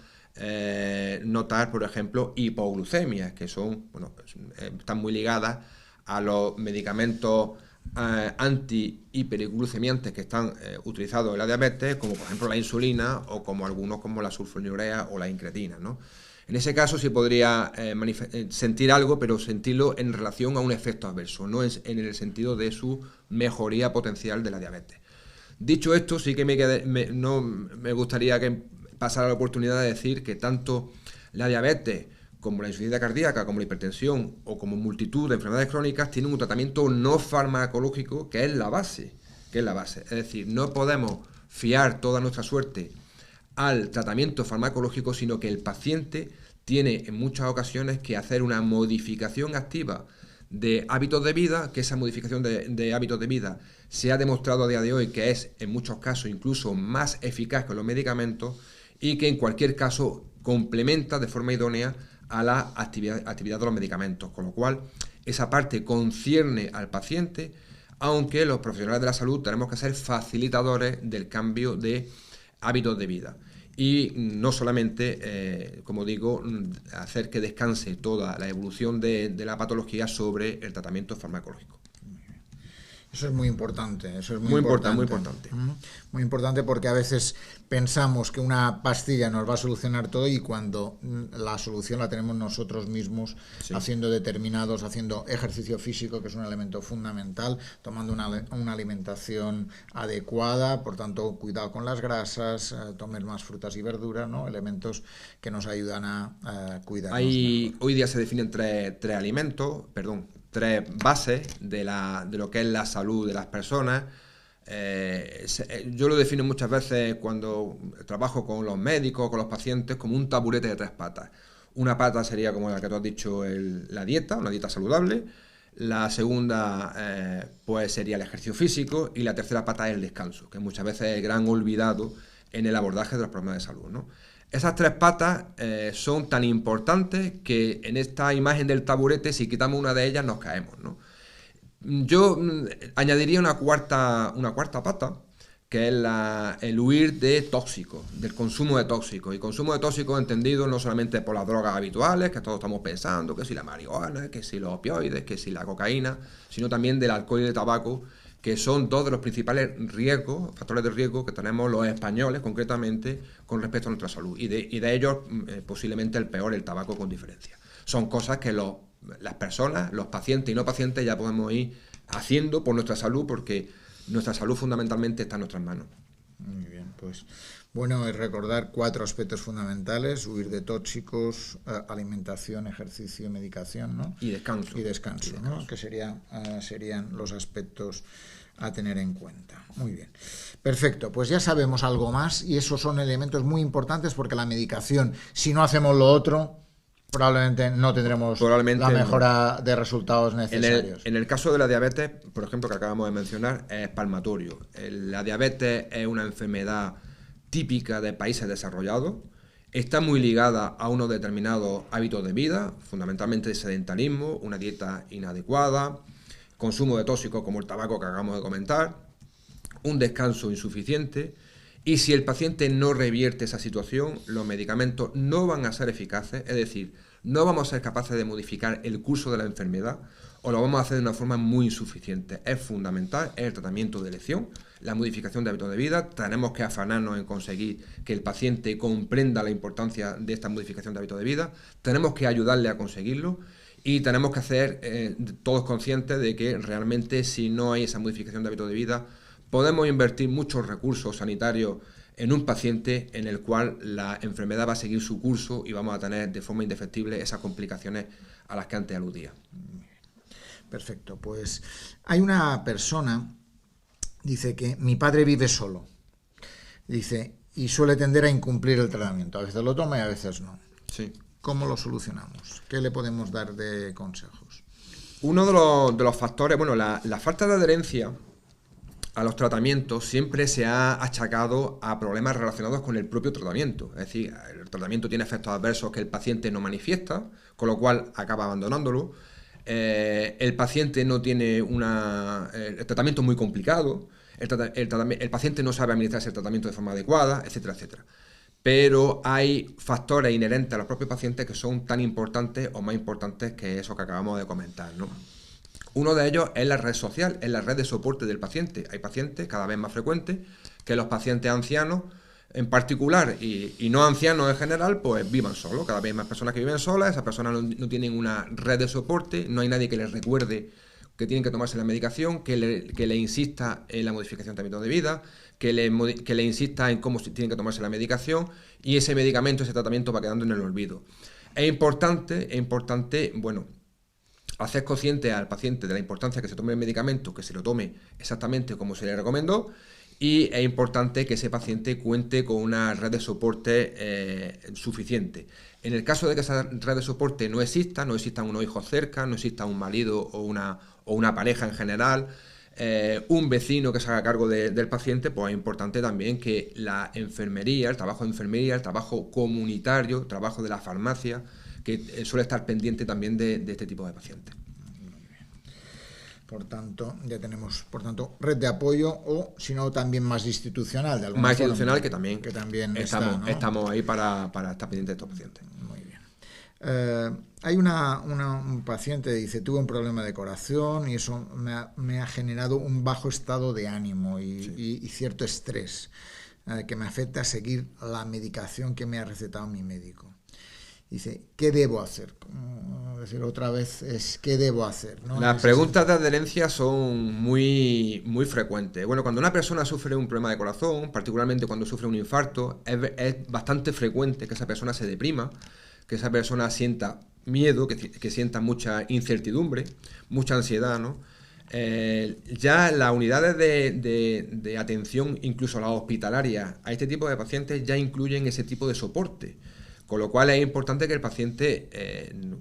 notar, por ejemplo, hipoglucemias, que están muy ligadas a los medicamentos anti-hiperglucemiantes que están utilizados en la diabetes, como por ejemplo la insulina o como algunos como la sulfonilurea o la incretina, ¿no? En ese caso sí podría sentir algo, pero sentirlo en relación a un efecto adverso, no en el sentido de su mejoría potencial de la diabetes. Dicho esto, sí que me gustaría que pasara la oportunidad de decir que tanto la diabetes como la insuficiencia cardíaca, como la hipertensión o como multitud de enfermedades crónicas tienen un tratamiento no farmacológico que es la base. Es decir, no podemos fiar toda nuestra suerte al tratamiento farmacológico, sino que el paciente tiene en muchas ocasiones que hacer una modificación activa de hábitos de vida, que esa modificación de hábitos de vida se ha demostrado a día de hoy que es en muchos casos incluso más eficaz que los medicamentos y que en cualquier caso complementa de forma idónea a la actividad de los medicamentos, con lo cual esa parte concierne al paciente, aunque los profesionales de la salud tenemos que ser facilitadores del cambio de hábitos de vida y no solamente, como digo, hacer que descanse toda la evolución de la patología sobre el tratamiento farmacológico. Eso es muy importante, eso es muy importante. Muy importante porque a veces pensamos que una pastilla nos va a solucionar todo y cuando la solución la tenemos nosotros mismos, sí, haciendo ejercicio físico, que es un elemento fundamental, tomando una alimentación adecuada, por tanto, cuidado con las grasas, tomer más frutas y verduras, ¿no? Elementos que nos ayudan a cuidarnos. Hoy día se definen tres tres bases de lo que es la salud de las personas. Yo lo defino muchas veces cuando trabajo con los médicos, con los pacientes, como un taburete de tres patas. Una pata sería como la que tú has dicho, la dieta, una dieta saludable. La segunda pues sería el ejercicio físico, y la tercera pata es el descanso, que muchas veces es el gran olvidado en el abordaje de los problemas de salud, ¿no? Esas tres patas son tan importantes que en esta imagen del taburete, si quitamos una de ellas, nos caemos, ¿no? Yo añadiría una cuarta pata, que es el huir de tóxicos, del consumo de tóxicos. Y consumo de tóxicos entendido no solamente por las drogas habituales, que todos estamos pensando, que si la marihuana, que si los opioides, que si la cocaína, sino también del alcohol y del tabaco, que son dos de los principales factores de riesgo que tenemos los españoles, concretamente, con respecto a nuestra salud. Y de ellos, posiblemente el peor, el tabaco, con diferencia. Son cosas que las personas, los pacientes y no pacientes, ya podemos ir haciendo por nuestra salud, porque nuestra salud fundamentalmente está en nuestras manos. Muy bien, pues bueno, es recordar 4 aspectos fundamentales: huir de tóxicos, alimentación, ejercicio, medicación, ¿no? Y descanso. ¿no? Que serían los aspectos a tener en cuenta. Muy bien. Perfecto, pues ya sabemos algo más, y esos son elementos muy importantes, porque la medicación, si no hacemos lo otro, probablemente no tendremos la mejora de resultados necesarios. En el caso de la diabetes, por ejemplo, que acabamos de mencionar, es palmatorio. La diabetes es una enfermedad típica de países desarrollados. Está muy ligada a unos determinados hábitos de vida, fundamentalmente el sedentarismo, una dieta inadecuada, consumo de tóxicos como el tabaco que acabamos de comentar, un descanso insuficiente. Y si el paciente no revierte esa situación, los medicamentos no van a ser eficaces, es decir, no vamos a ser capaces de modificar el curso de la enfermedad, o lo vamos a hacer de una forma muy insuficiente. Es fundamental el tratamiento de elección, la modificación de hábitos de vida. Tenemos que afanarnos en conseguir que el paciente comprenda la importancia de esta modificación de hábitos de vida. Tenemos que ayudarle a conseguirlo, y tenemos que hacer todos conscientes de que realmente, si no hay esa modificación de hábitos de vida, podemos invertir muchos recursos sanitarios en un paciente en el cual la enfermedad va a seguir su curso y vamos a tener de forma indefectible esas complicaciones a las que antes aludía. Perfecto, pues hay una persona, dice que mi padre vive solo, dice, y suele tender a incumplir el tratamiento. A veces lo toma y a veces no. Sí. ¿Cómo lo solucionamos? ¿Qué le podemos dar de consejos? Uno de los factores, bueno, la falta de adherencia a los tratamientos siempre se ha achacado a problemas relacionados con el propio tratamiento. Es decir, el tratamiento tiene efectos adversos que el paciente no manifiesta, con lo cual acaba abandonándolo. El paciente no tiene el tratamiento es muy complicado, el paciente no sabe administrarse el tratamiento de forma adecuada, etcétera, etcétera. Pero hay factores inherentes a los propios pacientes que son tan importantes o más importantes que eso que acabamos de comentar, ¿no? Uno de ellos es la red social, es la red de soporte del paciente. Hay pacientes cada vez más frecuentes que los pacientes ancianos en particular y no ancianos en general, pues vivan solos. Cada vez hay más personas que viven solas, esas personas no tienen una red de soporte, no hay nadie que les recuerde que tienen que tomarse la medicación, que le insista en la modificación de hábitos de vida, que le insista en cómo tienen que tomarse la medicación, y ese medicamento, ese tratamiento va quedando en el olvido. Es importante, bueno, hacer consciente al paciente de la importancia que se tome el medicamento, que se lo tome exactamente como se le recomendó, y es importante que ese paciente cuente con una red de soporte suficiente. En el caso de que esa red de soporte no exista unos hijos cerca, no exista un marido o una pareja en general, un vecino que se haga cargo del paciente, pues es importante también que la enfermería, el trabajo de enfermería, el trabajo comunitario, el trabajo de la farmacia, que suele estar pendiente también de este tipo de pacientes. Por tanto, ya tenemos red de apoyo, o si no, también más institucional. De más institucional, que también estamos ahí para estar pendientes de estos pacientes. Muy bien. Hay un paciente que dice, tuve un problema de corazón y eso me ha generado un bajo estado de ánimo y cierto estrés que me afecta a seguir la medicación que me ha recetado mi médico. Dice, ¿qué debo hacer? Otra vez ¿qué debo hacer? ¿No? Las preguntas de adherencia son muy, muy frecuentes. Bueno, cuando una persona sufre un problema de corazón, particularmente cuando sufre un infarto, es bastante frecuente que esa persona se deprima, que esa persona sienta miedo, que sientan mucha incertidumbre, mucha ansiedad, ¿no? Ya las unidades de atención, incluso las hospitalarias, a este tipo de pacientes ya incluyen ese tipo de soporte. Con lo cual es importante que el paciente,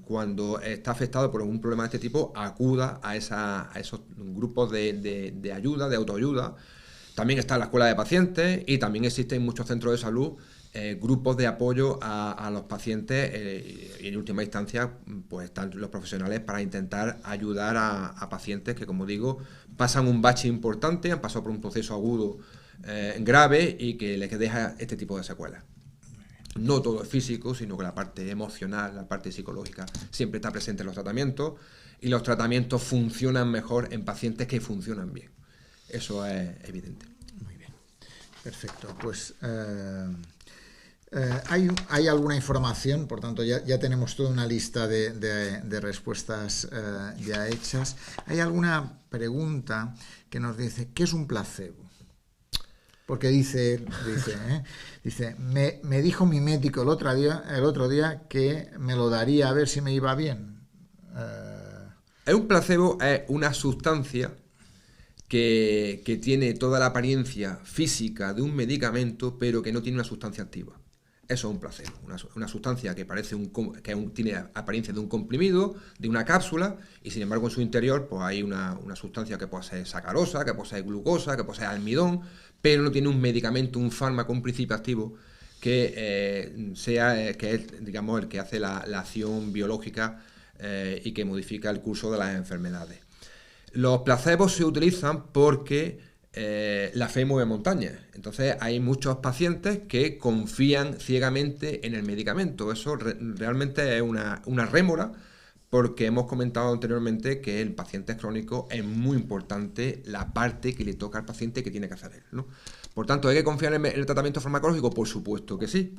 cuando está afectado por un problema de este tipo, acuda a esos grupos de ayuda, de autoayuda. También está la escuela de pacientes y también existen en muchos centros de salud grupos de apoyo a los pacientes y en última instancia pues están los profesionales para intentar ayudar a pacientes que, como digo, pasan un bache importante, han pasado por un proceso agudo grave y que les deja este tipo de secuelas. No todo es físico, sino que la parte emocional, la parte psicológica siempre está presente en los tratamientos y los tratamientos funcionan mejor en pacientes que funcionan bien. Eso es evidente. Muy bien, perfecto. Pues hay alguna información, por tanto ya tenemos toda una lista de respuestas ya hechas. ¿Hay alguna pregunta que nos dice qué es un placebo? Porque dice me dijo mi médico el otro día que me lo daría a ver si me iba bien. Un placebo es una sustancia que tiene toda la apariencia física de un medicamento, pero que no tiene una sustancia activa. Eso es un placebo, una sustancia que tiene apariencia de un comprimido, de una cápsula, y sin embargo en su interior pues hay una sustancia que puede ser sacarosa, que puede ser glucosa, que puede ser almidón, pero no tiene un medicamento, un fármaco, un principio activo que es, digamos, el que hace la acción biológica y que modifica el curso de las enfermedades. Los placebos se utilizan porque la fe mueve montañas. Entonces hay muchos pacientes que confían ciegamente en el medicamento. Eso realmente es una rémora, porque hemos comentado anteriormente que el paciente crónico es muy importante la parte que le toca al paciente que tiene que hacer él, ¿no? Por tanto, ¿hay que confiar en el tratamiento farmacológico? Por supuesto que sí,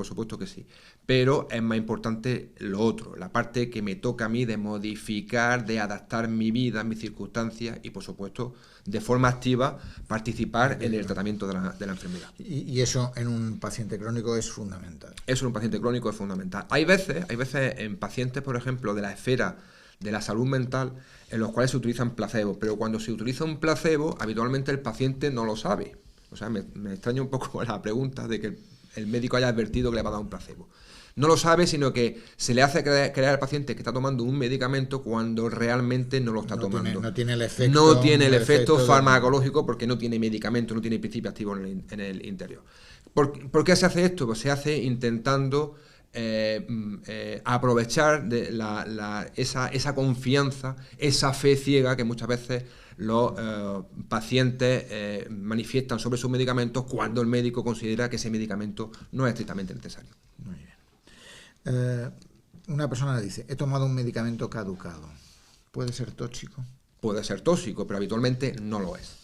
pero es más importante lo otro, la parte que me toca a mí de modificar, de adaptar mi vida, mis circunstancias y, por supuesto, de forma activa, participar en el tratamiento de la enfermedad. Y eso en un paciente crónico es fundamental. Eso en un paciente crónico es fundamental. Hay veces en pacientes, por ejemplo, de la esfera de la salud mental, en los cuales se utilizan placebos, pero cuando se utiliza un placebo, habitualmente el paciente no lo sabe. O sea, me extraña un poco la pregunta de que el médico haya advertido que le va a dar un placebo. No lo sabe, sino que se le hace creer al paciente que está tomando un medicamento cuando realmente no lo está tomando. No tiene el efecto farmacológico porque no tiene medicamento, no tiene principio activo en el interior. ¿Por qué se hace esto? Pues se hace intentando aprovechar esa confianza, esa fe ciega que muchas veces los pacientes manifiestan sobre sus medicamentos cuando el médico considera que ese medicamento no es estrictamente necesario. Muy bien. Una persona dice, he tomado un medicamento caducado. ¿Puede ser tóxico? Puede ser tóxico, pero habitualmente no lo es.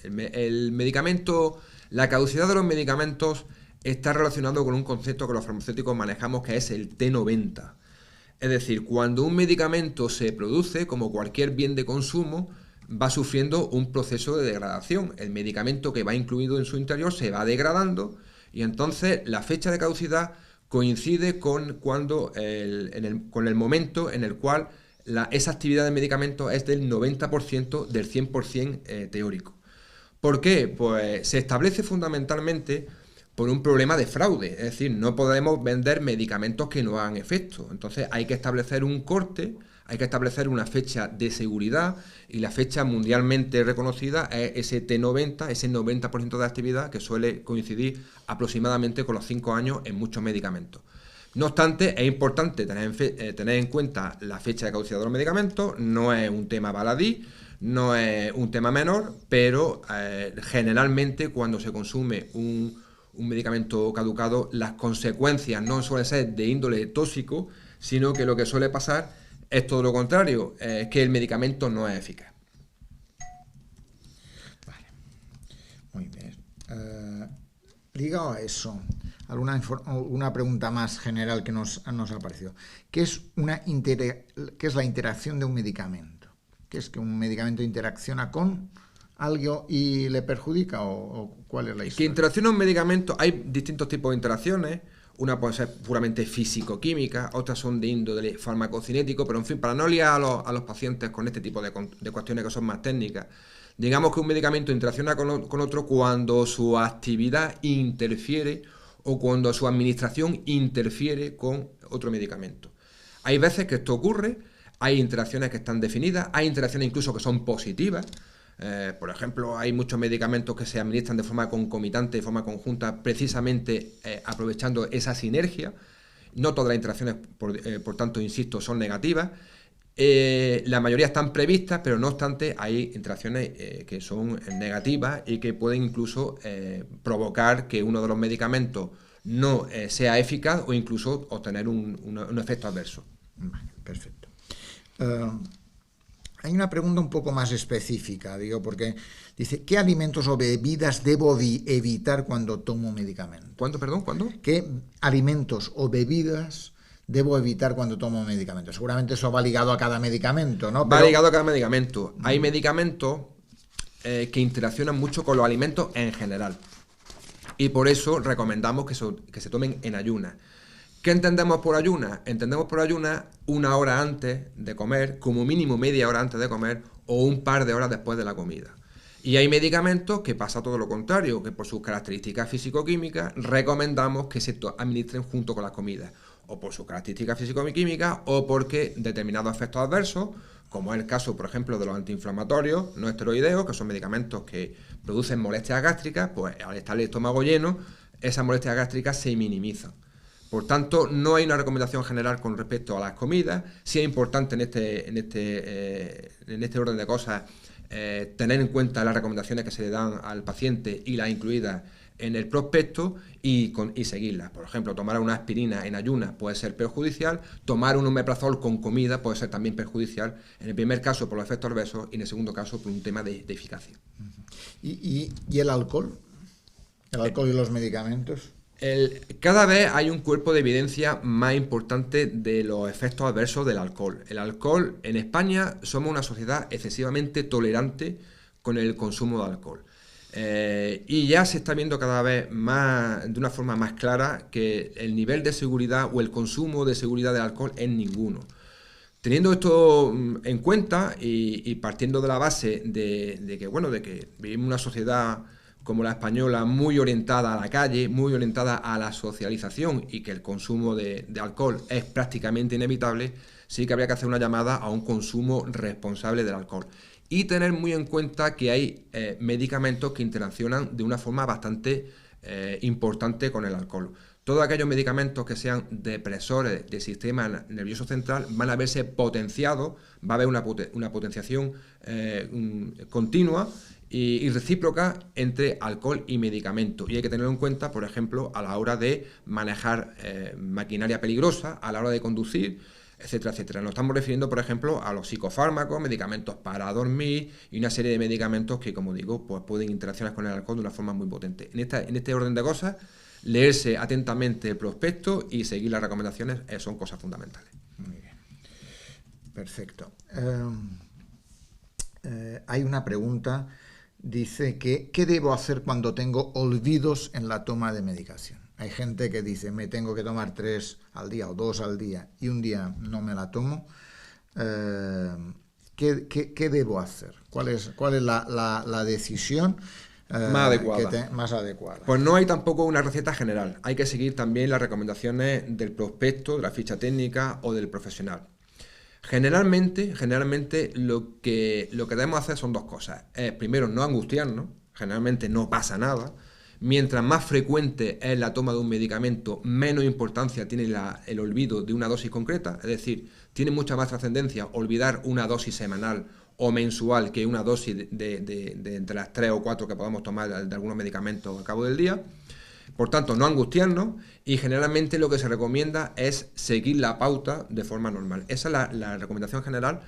El medicamento, la caducidad de los medicamentos está relacionado con un concepto que los farmacéuticos manejamos, que es el T90. Es decir, cuando un medicamento se produce, como cualquier bien de consumo, va sufriendo un proceso de degradación. El medicamento que va incluido en su interior se va degradando y entonces la fecha de caducidad coincide con el momento en el cual esa actividad del medicamento es del 90% del 100% teórico. ¿Por qué? Pues se establece fundamentalmente por un problema de fraude, es decir, no podemos vender medicamentos que no hagan efecto. Entonces hay que establecer un corte, hay que establecer una fecha de seguridad y la fecha mundialmente reconocida es ese T90, ese 90% de actividad que suele coincidir aproximadamente con los 5 años en muchos medicamentos. No obstante, es importante tener en cuenta la fecha de caducidad de los medicamentos, no es un tema baladí, no es un tema menor, pero generalmente cuando se consume un medicamento caducado, las consecuencias no suelen ser de índole tóxico, sino que lo que suele pasar es todo lo contrario, es que el medicamento no es eficaz. Vale, muy bien. Ligado a eso, una pregunta más general que nos ha parecido. ¿Qué es la interacción de un medicamento? ¿Qué es que un medicamento interacciona con algo y le perjudica o cuál es la historia? Que interacciona un medicamento, hay distintos tipos de interacciones. una puede ser puramente físico-química, otras son de índole farmacocinético, pero en fin, para no liar a los pacientes con este tipo de cuestiones que son más técnicas, digamos que un medicamento interacciona con otro cuando su actividad interfiere o cuando su administración interfiere con otro medicamento. Hay veces que esto ocurre, hay interacciones que están definidas, hay interacciones incluso que son positivas. Por ejemplo, hay muchos medicamentos que se administran de forma concomitante, de forma conjunta, precisamente aprovechando esa sinergia. No todas las interacciones, por tanto, insisto, son negativas. La mayoría están previstas, pero no obstante hay interacciones que son negativas y que pueden incluso provocar que uno de los medicamentos no sea eficaz o incluso obtener un efecto adverso. Vale, perfecto. Hay una pregunta un poco más específica, digo, porque dice, ¿qué alimentos o bebidas debo evitar cuando tomo medicamento? ¿Cuándo, perdón? ¿Cuándo? ¿Qué alimentos o bebidas debo evitar cuando tomo medicamentos? Seguramente eso va ligado a cada medicamento, ¿no? Va ligado a cada medicamento. Hay medicamentos que interaccionan mucho con los alimentos en general. Y por eso recomendamos que se tomen en ayunas. ¿Qué entendemos por ayunas? Entendemos por ayunas 1 hora antes de comer, como mínimo media hora antes de comer, o un par de horas después de la comida. Y hay medicamentos que pasa todo lo contrario, que por sus características físico-químicas recomendamos que se administren junto con las comidas, o por sus características físico-químicas, o porque determinados efectos adversos, como es el caso, por ejemplo, de los antiinflamatorios no esteroideos, que son medicamentos que producen molestias gástricas, pues al estar el estómago lleno, esas molestias gástricas se minimizan. Por tanto, no hay una recomendación general con respecto a las comidas. Sí es importante en este orden de cosas tener en cuenta las recomendaciones que se le dan al paciente y las incluidas en el prospecto y seguirlas. Por ejemplo, tomar una aspirina en ayunas puede ser perjudicial, tomar un omeprazol con comida puede ser también perjudicial, en el primer caso por los efectos adversos y en el segundo caso por un tema de eficacia. ¿Y el alcohol? ¿El alcohol y los medicamentos? Cada vez hay un cuerpo de evidencia más importante de los efectos adversos del alcohol. El alcohol, en España, somos una sociedad excesivamente tolerante con el consumo de alcohol. Y ya se está viendo cada vez más, de una forma más clara, que el nivel de seguridad o el consumo de seguridad del alcohol es ninguno. Teniendo esto en cuenta y partiendo de la base de que vivimos una sociedad como la española muy orientada a la calle, muy orientada a la socialización y que el consumo de alcohol es prácticamente inevitable, sí que habría que hacer una llamada a un consumo responsable del alcohol. Y tener muy en cuenta que hay medicamentos que interaccionan de una forma bastante importante con el alcohol. Todos aquellos medicamentos que sean depresores del sistema nervioso central van a verse potenciados, va a haber una potenciación continua y recíproca entre alcohol y medicamento. Y hay que tenerlo en cuenta, por ejemplo, a la hora de manejar maquinaria peligrosa, a la hora de conducir, etcétera, etcétera. Nos estamos refiriendo, por ejemplo, a los psicofármacos, medicamentos para dormir y una serie de medicamentos que, como digo, pues pueden interaccionar con el alcohol de una forma muy potente. En este orden de cosas, leerse atentamente el prospecto y seguir las recomendaciones son cosas fundamentales. Muy bien. Perfecto. Hay una pregunta, dice que ¿qué debo hacer cuando tengo olvidos en la toma de medicación? Hay gente que dice, me tengo que tomar 3 al día o 2 al día y un día no me la tomo. ¿Qué debo hacer? ¿Cuál es la decisión más adecuada? Pues no hay tampoco una receta general. Hay que seguir también las recomendaciones del prospecto, de la ficha técnica o del profesional. Generalmente lo que debemos hacer son 2 cosas. Primero, no angustiarnos. Generalmente no pasa nada. Mientras más frecuente es la toma de un medicamento, menos importancia tiene el olvido de una dosis concreta. Es decir, tiene mucha más trascendencia olvidar una dosis semanal o mensual que una dosis de entre las 3 o 4 que podamos tomar de algunos medicamentos al cabo del día. Por tanto, no angustiarnos y generalmente lo que se recomienda es seguir la pauta de forma normal. Esa es la recomendación general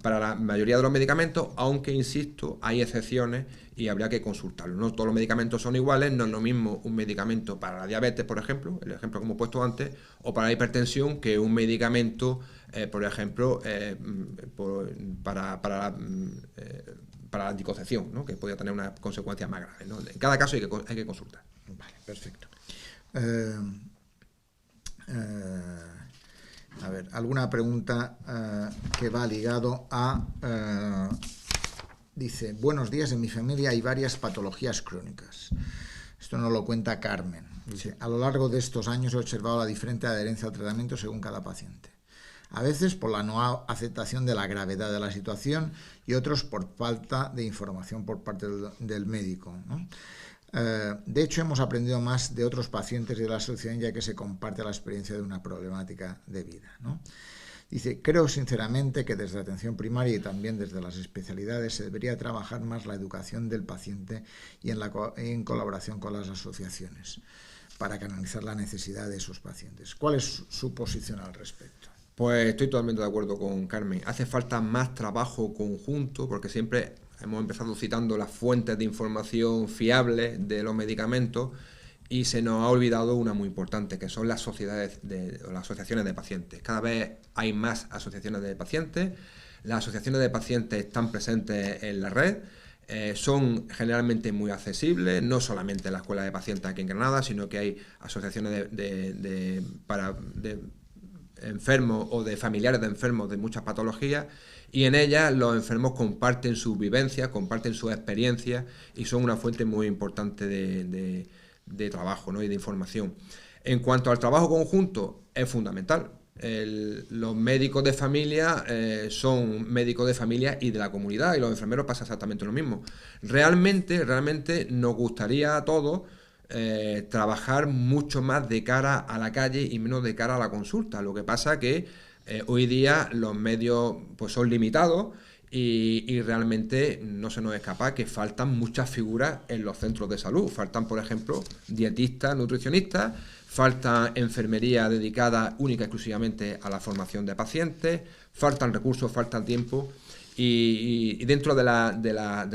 para la mayoría de los medicamentos, aunque, insisto, hay excepciones y habría que consultarlo. No todos los medicamentos son iguales, no es lo mismo un medicamento para la diabetes, por ejemplo, el ejemplo que hemos puesto antes, o para la hipertensión, que un medicamento, por ejemplo, para la anticoncepción, ¿no? Que podría tener unas consecuencias más graves, ¿no? En cada caso hay que consultar. Vale, perfecto. A ver, alguna pregunta que va ligado a... dice, buenos días, en mi familia hay varias patologías crónicas. Esto nos lo cuenta Carmen. Dice, a lo largo de estos años he observado la diferente adherencia al tratamiento según cada paciente. A veces por la no aceptación de la gravedad de la situación y otros por falta de información por parte del médico, ¿no? De hecho, hemos aprendido más de otros pacientes y de la asociación ya que se comparte la experiencia de una problemática de vida, ¿no? Dice, creo sinceramente que desde la atención primaria y también desde las especialidades se debería trabajar más la educación del paciente y en colaboración con las asociaciones para canalizar la necesidad de esos pacientes. ¿Cuál es su posición al respecto? Pues estoy totalmente de acuerdo con Carmen. Hace falta más trabajo conjunto porque siempre hemos empezado citando las fuentes de información fiables de los medicamentos y se nos ha olvidado una muy importante, que son las sociedades o las asociaciones de pacientes. Cada vez hay más asociaciones de pacientes. Las asociaciones de pacientes están presentes en la red. Son generalmente muy accesibles, no solamente en la Escuela de Pacientes aquí en Granada, sino que hay asociaciones de enfermos o de familiares de enfermos de muchas patologías, y en ellas los enfermos comparten sus vivencias, comparten sus experiencias y son una fuente muy importante de trabajo, ¿no? Y de información. En cuanto al trabajo conjunto, es fundamental. Los médicos de familia son médicos de familia y de la comunidad, y los enfermeros pasa exactamente lo mismo. Realmente nos gustaría a todos trabajar mucho más de cara a la calle y menos de cara a la consulta. Lo que pasa que hoy día los medios pues son limitados y realmente no se nos escapa que faltan muchas figuras en los centros de salud. Faltan, por ejemplo, dietistas, nutricionistas, falta enfermería dedicada única y exclusivamente a la formación de pacientes, faltan recursos, falta tiempo. Y dentro de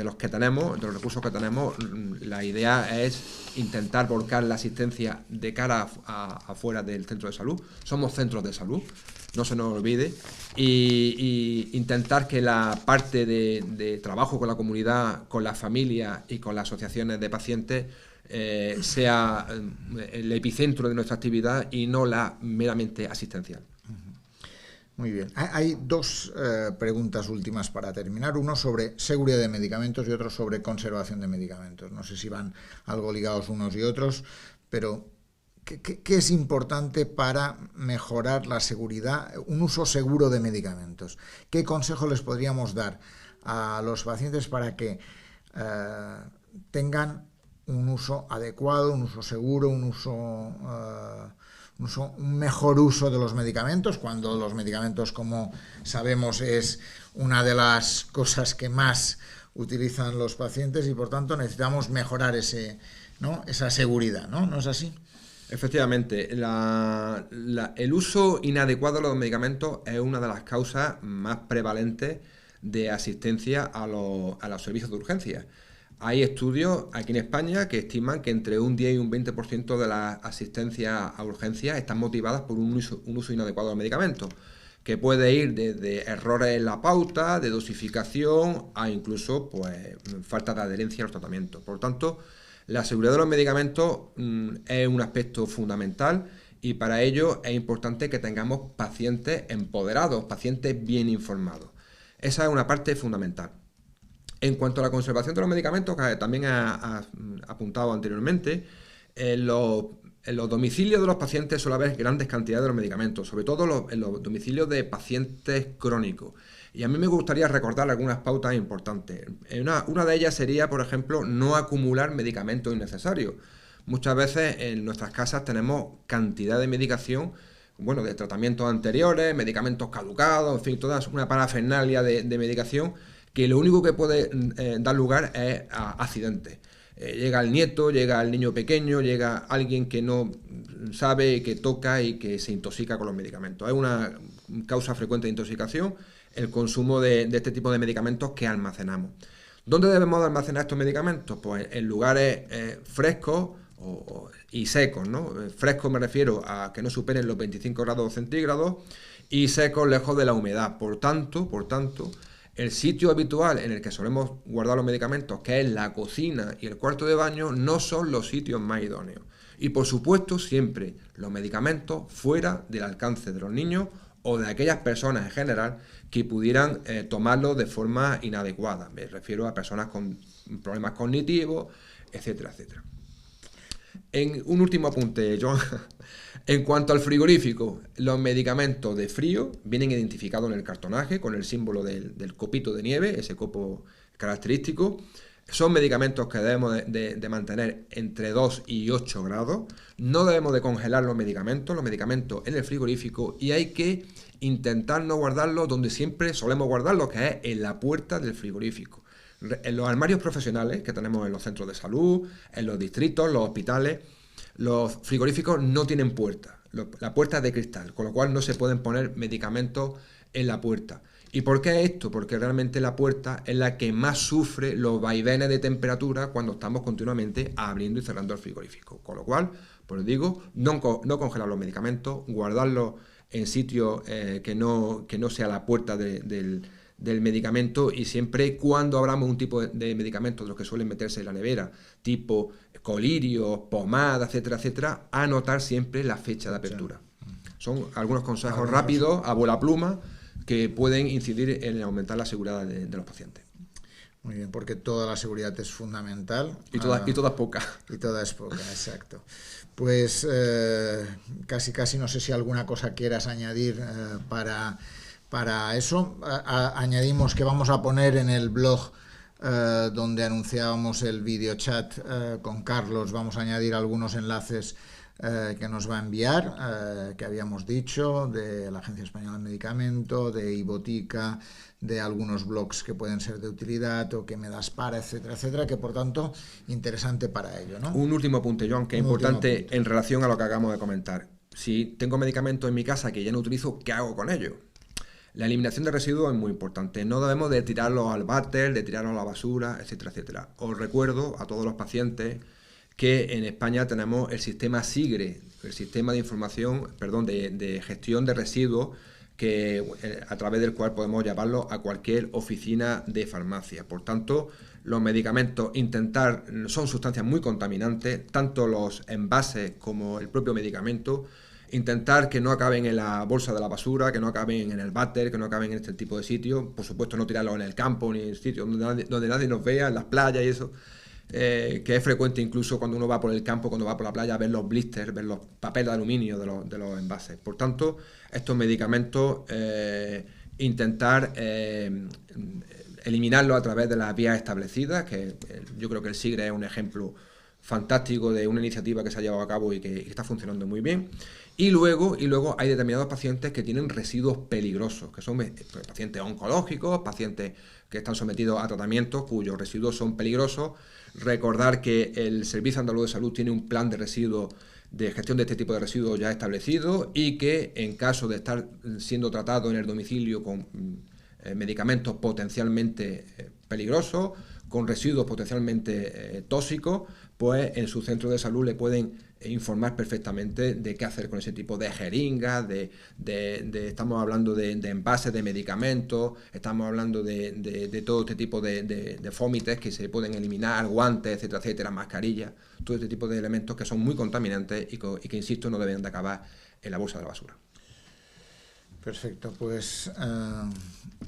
los que tenemos, de los recursos que tenemos, la idea es intentar volcar la asistencia de cara afuera del centro de salud. Somos centros de salud, no se nos olvide, y intentar que la parte de trabajo con la comunidad, con las familias y con las asociaciones de pacientes sea el epicentro de nuestra actividad y no la meramente asistencial. Muy bien. Hay dos preguntas últimas para terminar. Uno sobre seguridad de medicamentos y otro sobre conservación de medicamentos. No sé si van algo ligados unos y otros, pero ¿qué es importante para mejorar la seguridad, un uso seguro de medicamentos? ¿Qué consejo les podríamos dar a los pacientes para que tengan un uso adecuado, un uso seguro, un mejor uso de los medicamentos, cuando los medicamentos, como sabemos, es una de las cosas que más utilizan los pacientes y por tanto necesitamos mejorar esa seguridad, ¿no? ¿No es así? Efectivamente, el uso inadecuado de los medicamentos es una de las causas más prevalentes de asistencia a los servicios de urgencia. Hay estudios aquí en España que estiman que entre un 10 y un 20% de las asistencias a urgencias están motivadas por un uso inadecuado de medicamentos, que puede ir desde errores en la pauta, de dosificación, a incluso pues falta de adherencia a los tratamientos. Por lo tanto, la seguridad de los medicamentos es un aspecto fundamental y para ello es importante que tengamos pacientes empoderados, pacientes bien informados. Esa es una parte fundamental. En cuanto a la conservación de los medicamentos, que también ha apuntado anteriormente, en los domicilios de los pacientes suele haber grandes cantidades de los medicamentos, sobre todo en los domicilios de pacientes crónicos. Y a mí me gustaría recordar algunas pautas importantes. Una de ellas sería, por ejemplo, no acumular medicamentos innecesarios. Muchas veces en nuestras casas tenemos cantidad de medicación, de tratamientos anteriores, medicamentos caducados, en fin, toda una parafernalia de medicación que lo único que puede dar lugar es a accidentes. Llega el nieto, llega el niño pequeño, llega alguien que no sabe, que toca y que se intoxica con los medicamentos. Es una causa frecuente de intoxicación el consumo de este tipo de medicamentos que almacenamos. ¿Dónde debemos almacenar estos medicamentos? Pues en lugares frescos y secos, ¿no? Frescos me refiero a que no superen los 25 grados centígrados y secos lejos de la humedad. Por tanto, el sitio habitual en el que solemos guardar los medicamentos, que es la cocina y el cuarto de baño, no son los sitios más idóneos. Y por supuesto, siempre los medicamentos fuera del alcance de los niños o de aquellas personas en general que pudieran tomarlo de forma inadecuada. Me refiero a personas con problemas cognitivos, etcétera, etcétera. En un último apunte, Joan. En cuanto al frigorífico, los medicamentos de frío vienen identificados en el cartonaje con el símbolo del copito de nieve, ese copo característico. Son medicamentos que debemos de mantener entre 2 y 8 grados. No debemos de congelar los medicamentos en el frigorífico, y hay que intentar no guardarlos donde siempre solemos guardarlos, que es en la puerta del frigorífico. En los armarios profesionales que tenemos en los centros de salud, en los distritos, los hospitales, los frigoríficos no tienen puerta. La puerta es de cristal, con lo cual no se pueden poner medicamentos en la puerta. ¿Y por qué esto? Porque realmente la puerta es la que más sufre los vaivenes de temperatura cuando estamos continuamente abriendo y cerrando el frigorífico. Con lo cual, pues digo, no congelar los medicamentos, guardarlos en sitios que no sea la puerta del medicamento, y siempre cuando abramos un tipo de medicamentos de los que suelen meterse en la nevera, tipo colirios, pomadas, etcétera, etcétera, anotar siempre la fecha de apertura. Son algunos consejos rápidos, a bola pluma, que pueden incidir en aumentar la seguridad de los pacientes. Muy bien, porque toda la seguridad es fundamental. Y toda es poca. Y toda es poca, exacto. Pues casi no sé si alguna cosa quieras añadir para eso. Añadimos que vamos a poner en el blog donde anunciábamos el videochat con Carlos, vamos a añadir algunos enlaces que nos va a enviar, que habíamos dicho, de la Agencia Española de Medicamento, de iBotica, de algunos blogs que pueden ser de utilidad, o que me das para, etcétera, etcétera, que por tanto, interesante para ello, ¿no? Un último apunte, Joan, que es importante en relación a lo que acabamos de comentar. Si tengo medicamentos en mi casa que ya no utilizo, ¿qué hago con ellos? La eliminación de residuos es muy importante. No debemos de tirarlos al váter, de tirarlos a la basura, etcétera, etcétera. Os recuerdo a todos los pacientes que en España tenemos el sistema SIGRE, el sistema de de gestión de residuos, que a través del cual podemos llevarlo a cualquier oficina de farmacia. Por tanto, los medicamentos son sustancias muy contaminantes, tanto los envases como el propio medicamento. Intentar que no acaben en la bolsa de la basura, que no acaben en el váter, que no acaben en este tipo de sitios. Por supuesto, no tirarlos en el campo ni en sitios donde nadie nos vea, en las playas y eso. Que es frecuente incluso cuando uno va por el campo, cuando va por la playa, ver los blisters, ver los papeles de aluminio de los envases. Por tanto, estos medicamentos intentar eliminarlos a través de las vías establecidas, que yo creo que el SIGRE es un ejemplo fantástico de una iniciativa que se ha llevado a cabo y que está funcionando muy bien. Y luego hay determinados pacientes que tienen residuos peligrosos, que son pacientes oncológicos, pacientes que están sometidos a tratamientos cuyos residuos son peligrosos. Recordar que el Servicio Andaluz de Salud tiene un plan de residuos, de gestión de este tipo de residuos ya establecido, y que en caso de estar siendo tratado en el domicilio con medicamentos potencialmente peligrosos, con residuos potencialmente tóxicos, pues en su centro de salud le pueden informar perfectamente de qué hacer con ese tipo de jeringas, estamos hablando de envases de medicamentos, estamos hablando de todo este tipo de fómites que se pueden eliminar, guantes, etcétera, etcétera, mascarillas, todo este tipo de elementos que son muy contaminantes y que, insisto, no deben de acabar en la bolsa de la basura. Perfecto, pues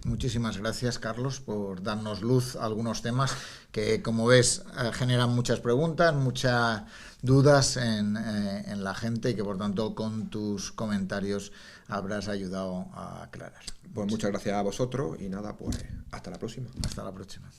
muchísimas gracias, Carlos, por darnos luz a algunos temas que, como ves, generan muchas preguntas, muchas dudas en la gente, y que por tanto con tus comentarios habrás ayudado a aclarar. Pues muchas gracias a vosotros y nada, pues hasta la próxima. Hasta la próxima.